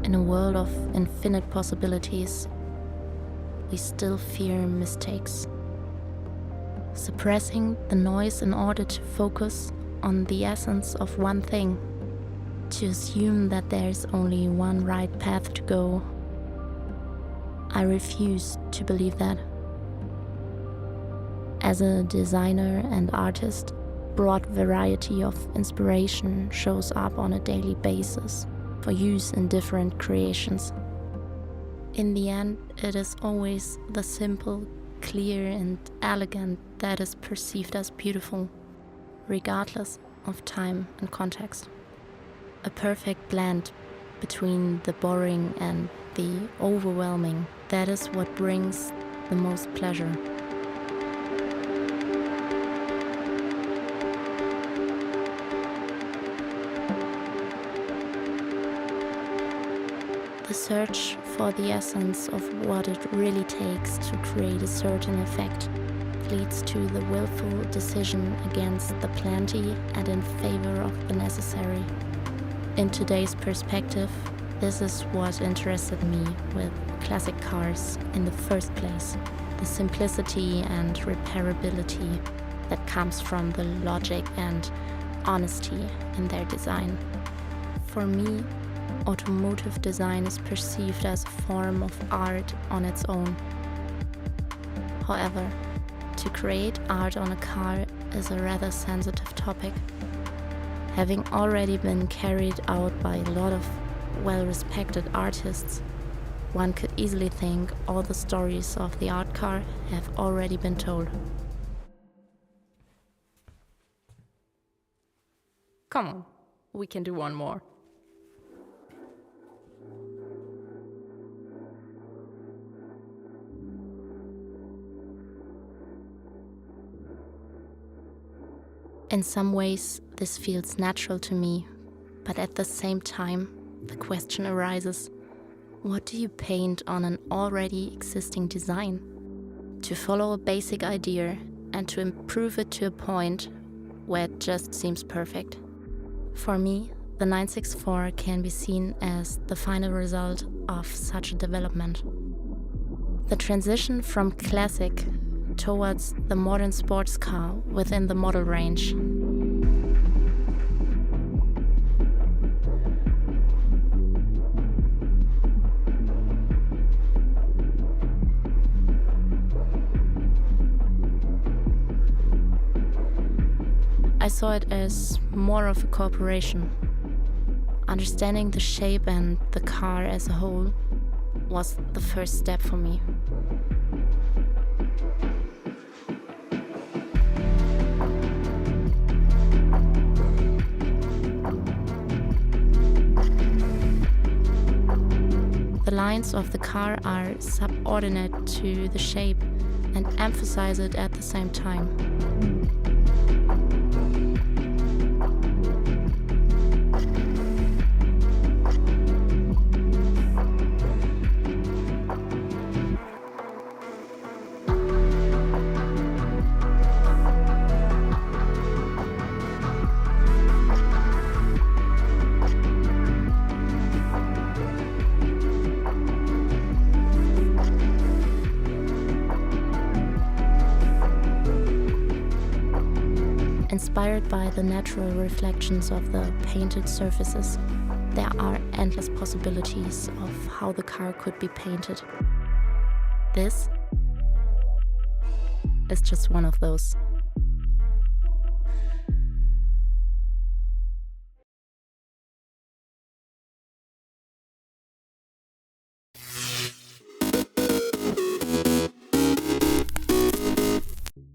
In a world of infinite possibilities, we still fear mistakes. Suppressing the noise in order to focus on the essence of one thing, to assume that there's only one right path to go. I refuse to believe that. As a designer and artist, broad variety of inspiration shows up on a daily basis for use in different creations. In the end, it is always the simple, clear and elegant that is perceived as beautiful, regardless of time and context. A perfect blend between the boring and the overwhelming, that is what brings the most pleasure. The search for the essence of what it really takes to create a certain effect leads to the willful decision against the plenty and in favor of the necessary. In today's perspective, this is what interested me with classic cars in the first place. The simplicity and repairability that comes from the logic and honesty in their design. For me, automotive design is perceived as a form of art on its own. However, to create art on a car is a rather sensitive topic. Having already been carried out by a lot of well-respected artists, one could easily think all the stories of the art car have already been told. Come on, we can do one more. In some ways, this feels natural to me, but at the same time, the question arises, what do you paint on an already existing design? To follow a basic idea and to improve it to a point where it just seems perfect. For me, the 964 can be seen as the final result of such a development. The transition from classic towards the modern sports car within the model range. I saw it as more of a cooperation. Understanding the shape and the car as a whole was the first step for me. The lines of the car are subordinate to the shape and emphasize it at the same time. Inspired by the natural reflections of the painted surfaces, there are endless possibilities of how the car could be painted. This is just one of those.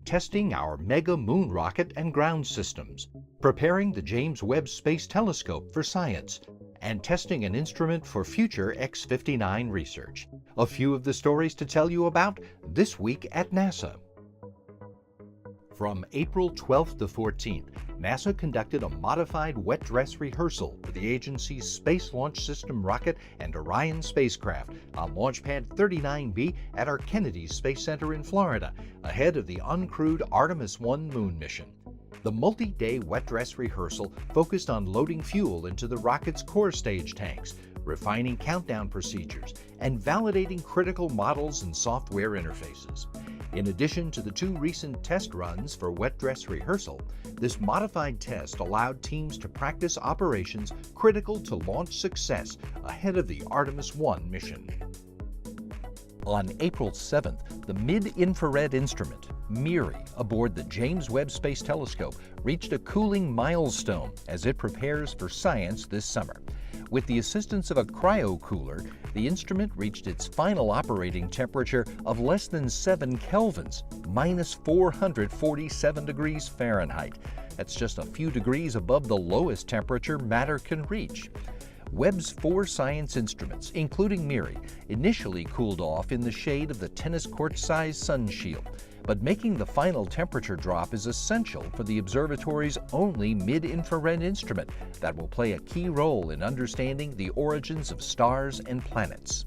Testing our mega moon rocket and ground systems, preparing the James Webb Space Telescope for science, and testing an instrument for future X-59 research. A few of the stories to tell you about this week at NASA. From April 12th to 14th, NASA conducted a modified wet dress rehearsal for the agency's Space Launch System rocket and Orion spacecraft on Launch Pad 39B at our Kennedy Space Center in Florida, ahead of the uncrewed Artemis 1 moon mission. The multi-day wet dress rehearsal focused on loading fuel into the rocket's core stage tanks, refining countdown procedures, and validating critical models and software interfaces. In addition to the 2 recent test runs for wet dress rehearsal, this modified test allowed teams to practice operations critical to launch success ahead of the Artemis I mission. On April 7th, the mid-infrared instrument, MIRI, aboard the James Webb Space Telescope reached a cooling milestone as it prepares for science this summer. With the assistance of a cryocooler, the instrument reached its final operating temperature of less than 7 kelvins, minus 447 degrees Fahrenheit. That's just a few degrees above the lowest temperature matter can reach. Webb's 4 science instruments, including MIRI, initially cooled off in the shade of the tennis court-sized sun shield, but making the final temperature drop is essential for the observatory's only mid-infrared instrument that will play a key role in understanding the origins of stars and planets.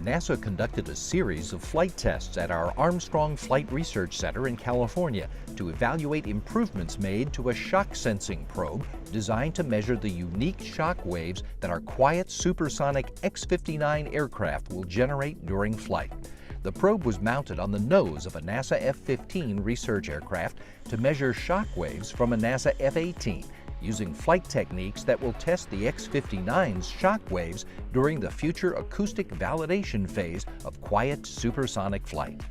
NASA conducted a series of flight tests at our Armstrong Flight Research Center in California to evaluate improvements made to a shock sensing probe designed to measure the unique shock waves that our quiet supersonic X-59 aircraft will generate during flight. The probe was mounted on the nose of a NASA F-15 research aircraft to measure shock waves from a NASA F-18, using flight techniques that will test the X-59's shock waves during the future acoustic validation phase of quiet supersonic flight.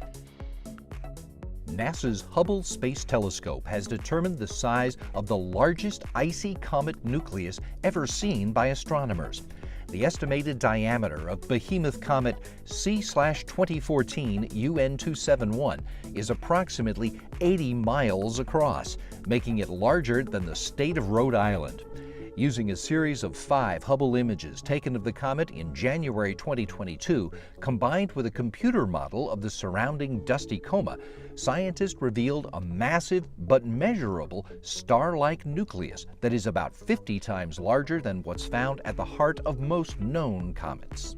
NASA's Hubble Space Telescope has determined the size of the largest icy comet nucleus ever seen by astronomers. The estimated diameter of behemoth comet C/2014 UN-271 is approximately 80 miles across, making it larger than the state of Rhode Island. Using a series of 5 Hubble images taken of the comet in January 2022, combined with a computer model of the surrounding dusty coma, scientists revealed a massive but measurable star-like nucleus that is about 50 times larger than what's found at the heart of most known comets.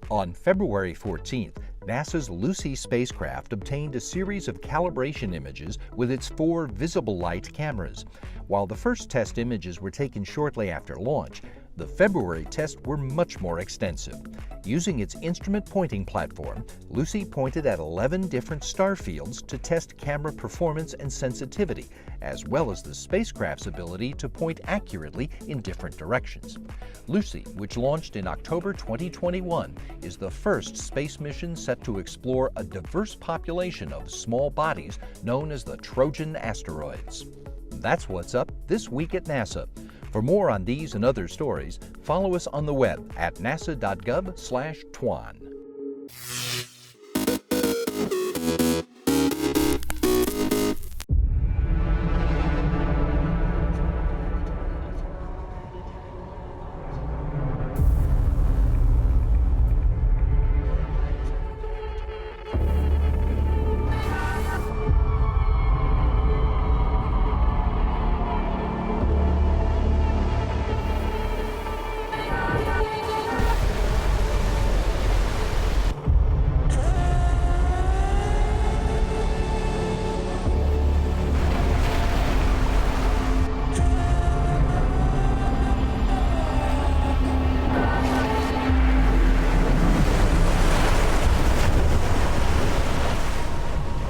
On February 14th, NASA's Lucy spacecraft obtained a series of calibration images with its 4 visible light cameras. While the first test images were taken shortly after launch, the February tests were much more extensive. Using its instrument pointing platform, Lucy pointed at 11 different star fields to test camera performance and sensitivity, as well as the spacecraft's ability to point accurately in different directions. Lucy, which launched in October 2021, is the first space mission set to explore a diverse population of small bodies known as the Trojan asteroids. That's what's up this week at NASA. For more on these and other stories, follow us on the web at nasa.gov/twan.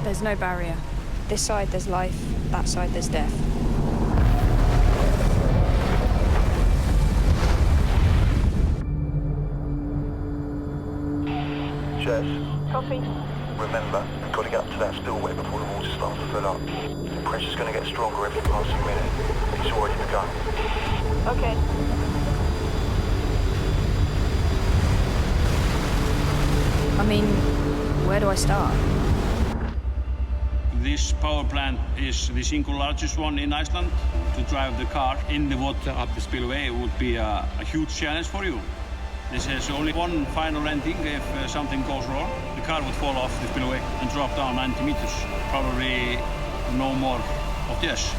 There's no barrier. This side there's life, that side there's death. Jess, Coffee. remember, you've got to get up to that spillway before the water starts to fill up. The pressure's going to get stronger every passing minute. It's already begun. Okay. I mean, where do I start? This power plant is the single largest one in Iceland. To drive the car in the water up the spillway would be a huge challenge for you. This has only one final ending. If something goes wrong, the car would fall off the spillway and drop down 90 meters. Probably no more of this.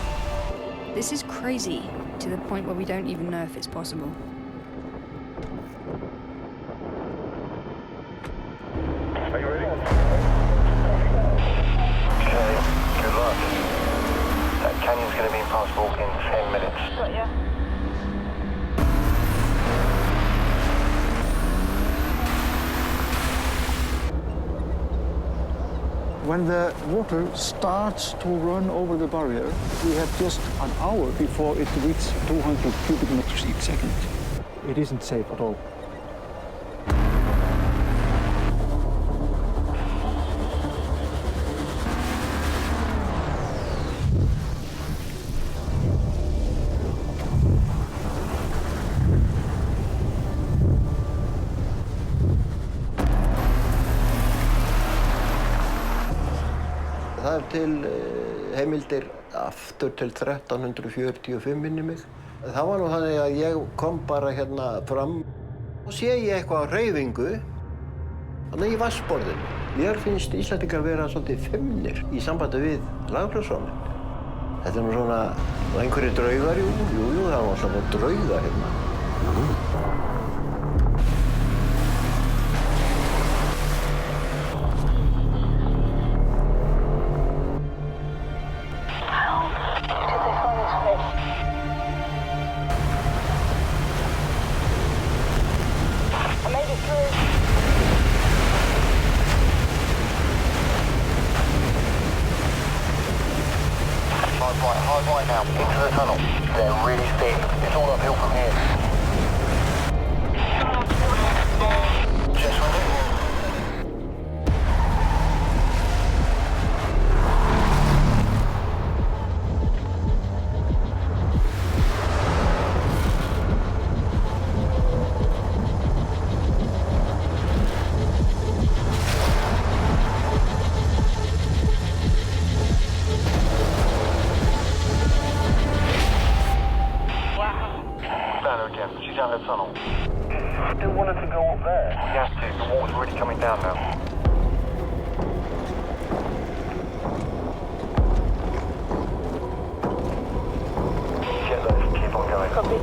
This is crazy, to the point where we don't even know if it's possible. Are you ready? Okay, good luck. That canyon's going to be impassable in 10 minutes. Got ya. When the water starts to run over the barrier, we have just an hour before it reaches 200 cubic meters each second. It isn't safe at all. Það til heimildir aftur til 1345 minni mig. Það var nú þannig að ég kom bara hérna fram og sé ég eitthvað á hreyfingu þannig í vatnsborðinu. Mér finnst Íslendingar vera svolítið feimnir í sambandi við laglarsónin. Þetta nú svona einhverjir draugar, jú, það var alltaf draugar hérna. Hard right now, into the tunnel. They're really steep. It's all uphill from here. Just run it. She's out of the tunnel. Still wanted to go up there? We have to. The water's really coming down now. Get those. Keep on going. Copy.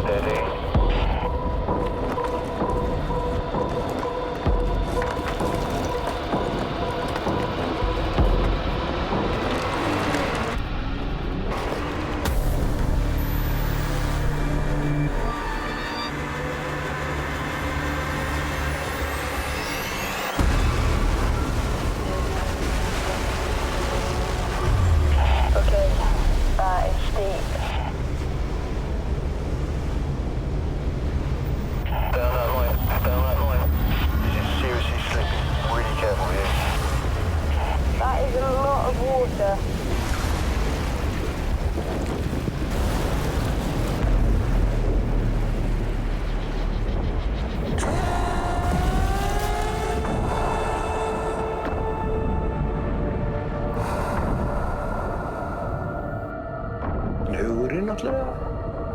Steady.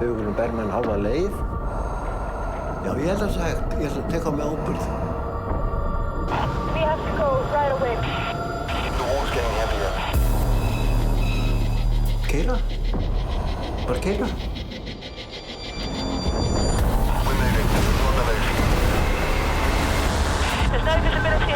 Hugurinn ber mann hálfa leið. Já, ég held að það sé hægt. Ég ætla að teka á mig ábyrgð. We have to go right away. The water's getting heavier. Keyra? Bara keyra? We're moving. We're on the move. There's no visibility.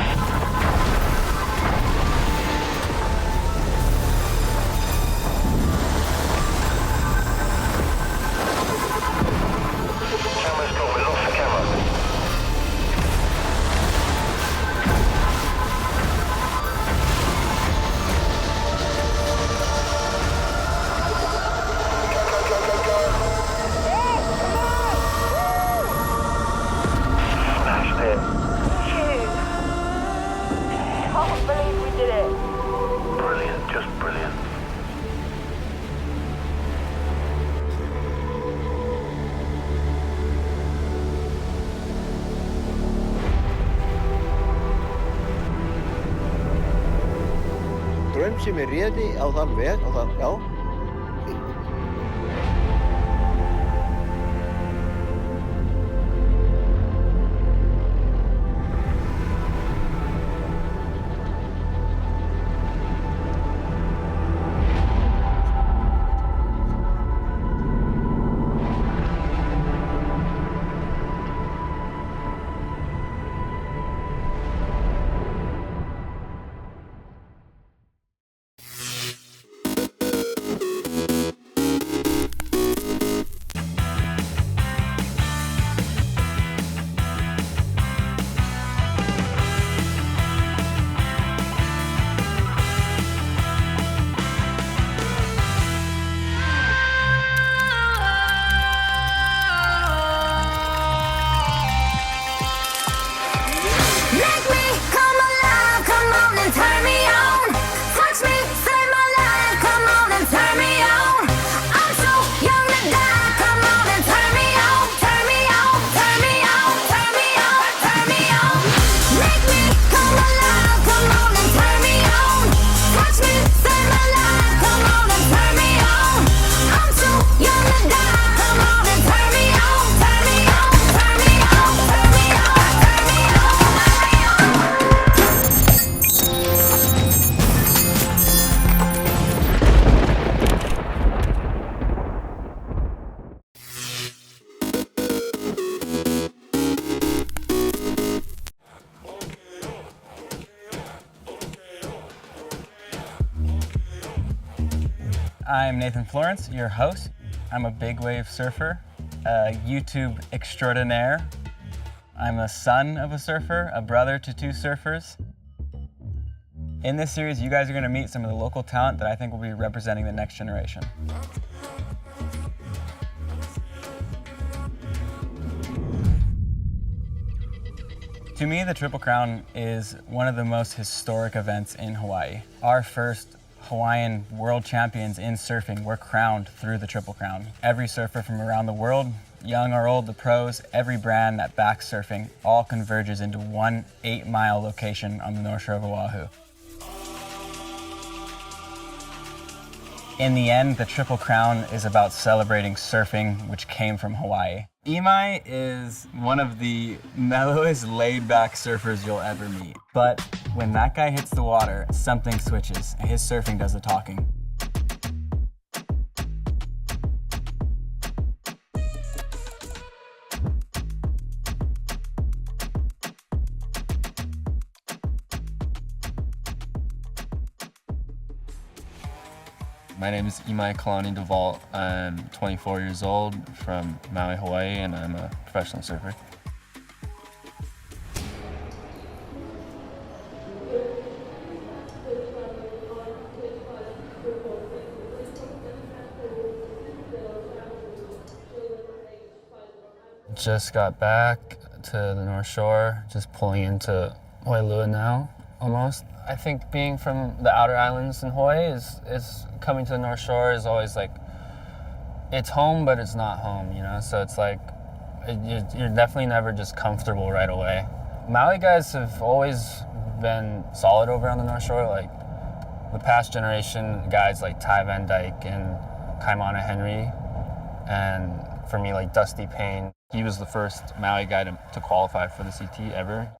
Draum sem ég réði á þann veg, já. I'm Nathan Florence, your host. I'm a big wave surfer, a YouTube extraordinaire. I'm a son of a surfer, a brother to 2 surfers. In this series, you guys are going to meet some of the local talent that I think will be representing the next generation. To me, the Triple Crown is one of the most historic events in Hawaii. Our first Hawaiian world champions in surfing were crowned through the Triple Crown. Every surfer from around the world, young or old, the pros, every brand that backs surfing, all converges into one 8-mile location on the North Shore of Oahu. In the end, the Triple Crown is about celebrating surfing, which came from Hawaii. Imai is one of the mellowest, laid-back surfers you'll ever meet. But when that guy hits the water, something switches, and his surfing does the talking. My name is Imai Kalani DeVault. I'm 24 years old from Maui, Hawaii, and I'm a professional surfer. Just got back to the North Shore, just pulling into Wailua now, almost. I think being from the outer islands in Hawaii is coming to the North Shore is always like, it's home, but it's not home, you know? So it's like, you're definitely never just comfortable right away. Maui guys have always been solid over on the North Shore. Like the past generation guys like Ty Van Dyke and Kaimana Henry, and for me like Dusty Payne. He was the first Maui guy to qualify for the CT ever.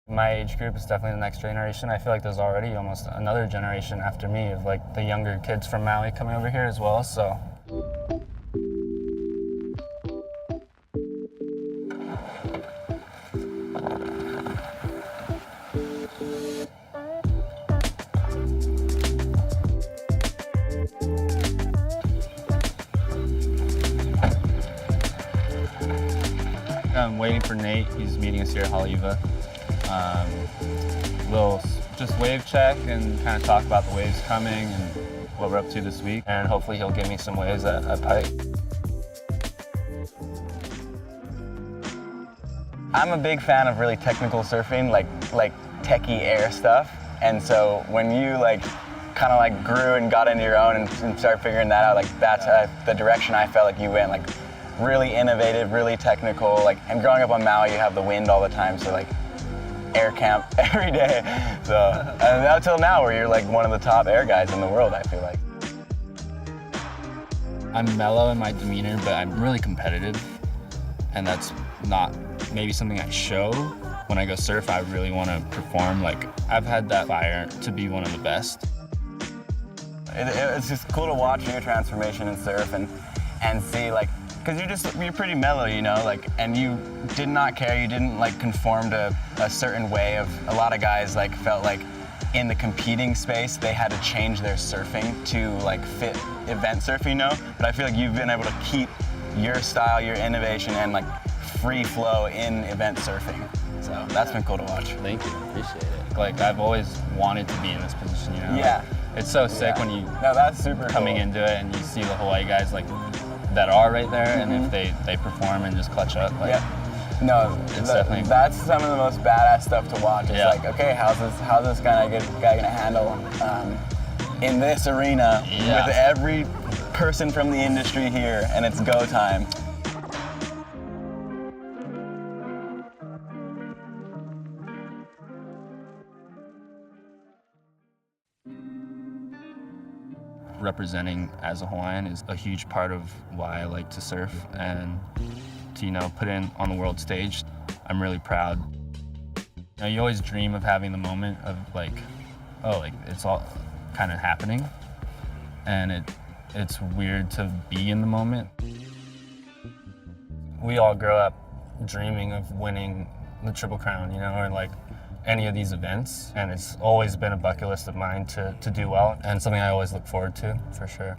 My age group is definitely the next generation. I feel like there's already almost another generation after me of like the younger kids from Maui coming over here as well, so. I'm waiting for Nate. He's meeting us here at Haleiwa. We'll just wave check and kind of talk about the waves coming and what we're up to this week. And hopefully he'll give me some waves at Pike. I'm a big fan of really technical surfing, like techie air stuff. And so when you kind of grew and got into your own and started figuring that out, that's the direction I felt like you went, really innovative, really technical. And growing up on Maui, you have the wind all the time, so air camp every day. So, and until now, where you're one of the top air guys in the world, I feel like. I'm mellow in my demeanor, but I'm really competitive. And that's not maybe something I show. When I go surf, I really want to perform. I've had that fire to be one of the best. It's just cool to watch your transformation in surf and see, because you're pretty mellow, you know, and you did not care, you didn't conform to a certain way of, a lot of guys felt in the competing space, they had to change their surfing to fit event surfing, you know? But I feel like you've been able to keep your style, your innovation, and free flow in event surfing. So that's been cool to watch. Thank you, appreciate it. I've always wanted to be in this position, you know? Yeah. It's so sick when you that's super coming cool. into it and you see the Hawaii guys that are right there, and if they perform and just clutch up, no, it's definitely, that's some of the most badass stuff to watch. It's okay, how's this guy gonna handle in this arena with every person from the industry here, and it's go time. representing as a Hawaiian is a huge part of why I like to surf, and to, put it on the world stage, I'm really proud. You always dream of having the moment of it's all kind of happening, and it's weird to be in the moment. We all grow up dreaming of winning the Triple Crown, or any of these events, and it's always been a bucket list of mine to do well, and something I always look forward to, for sure.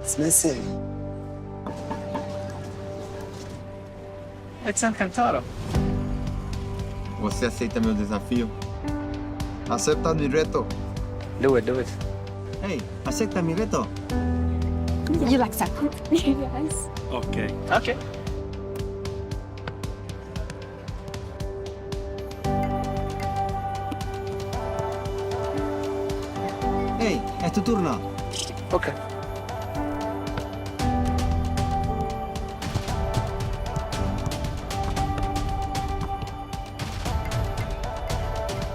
It's missing. It's encantado. Você aceita meu desafio? Acepta mi reto. Do it, do it. Hey, acepta mi reto. You'll accept it. Yes. Okay. Okay. Hey, es tu turno. Okay.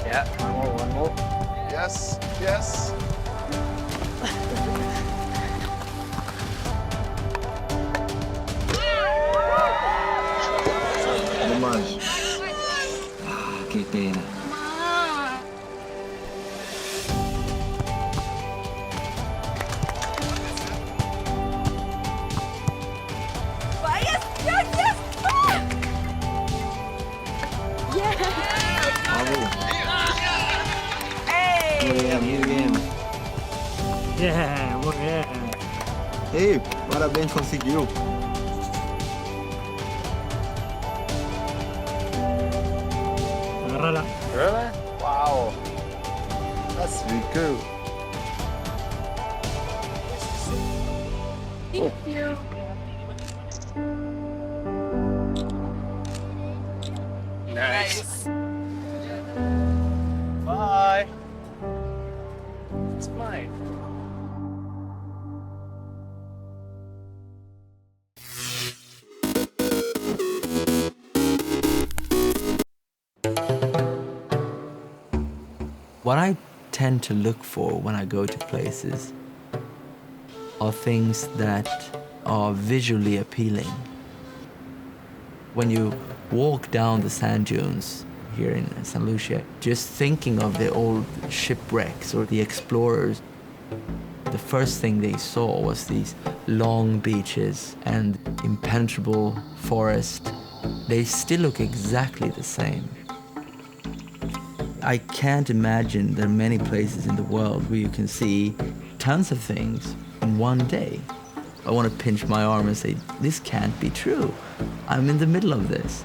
Yeah, one more. Yes, yes. No más. Ah, qué pena. Muy bien. Yeah, muy bien. Hey, parabéns, conseguiu. Agárrala. Really? Wow. That's really cool. Thank you. Nice. Bye. It's mine. What I tend to look for when I go to places are things that are visually appealing. When you walk down the sand dunes here in St. Lucia, just thinking of the old shipwrecks or the explorers, the first thing they saw was these long beaches and impenetrable forest. They still look exactly the same. I can't imagine there are many places in the world where you can see tons of things in one day. I want to pinch my arm and say, this can't be true. I'm in the middle of this.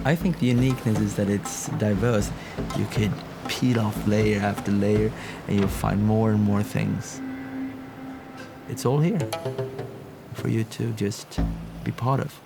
I think the uniqueness is that it's diverse. You could peel off layer after layer and you'll find more and more things. It's all here for you to just be part of.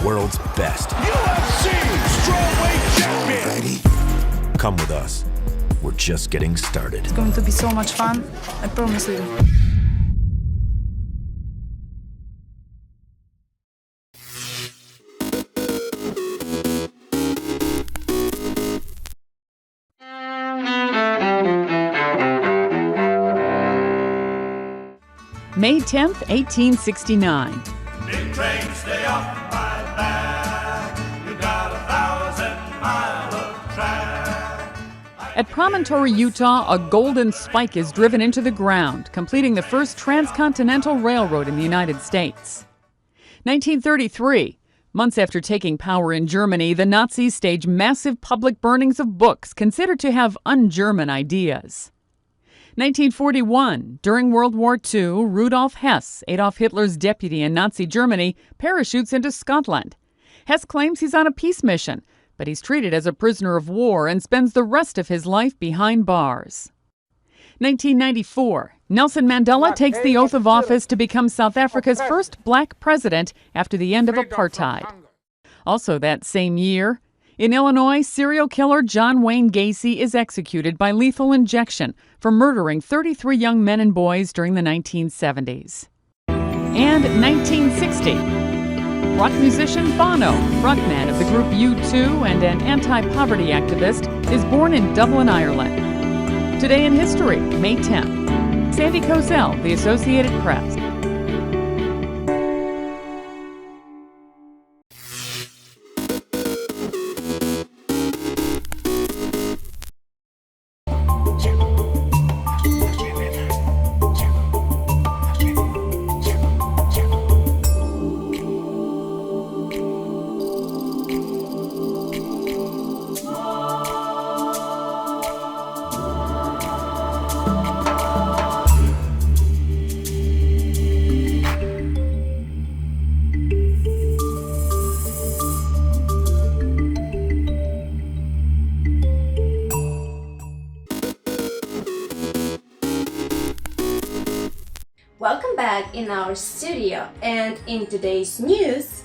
world's best. UFC strawweight champion. Come with us. We're just getting started. It's going to be so much fun, I promise you. May 10th, 1869. Big trains stay off my back. You got 1,000 miles of track. At Promontory, Utah, a golden spike is driven into the ground, completing the first transcontinental railroad in the United States. 1933. Months after taking power in Germany, the Nazis stage massive public burnings of books considered to have un-German ideas. 1941. During World War II, Rudolf Hess, Adolf Hitler's deputy in Nazi Germany, parachutes into Scotland. Hess claims he's on a peace mission, but he's treated as a prisoner of war and spends the rest of his life behind bars. 1994. Nelson Mandela takes the oath of office to become South Africa's first black president after the end of apartheid. Also that same year, in Illinois, serial killer John Wayne Gacy is executed by lethal injection for murdering 33 young men and boys during the 1970s. And 1960. Rock musician Bono, frontman of the group U2 and an anti-poverty activist, is born in Dublin, Ireland. Today in history, May 10th. Sandy Kozel, The Associated Press. Welcome back in our studio, and in today's news,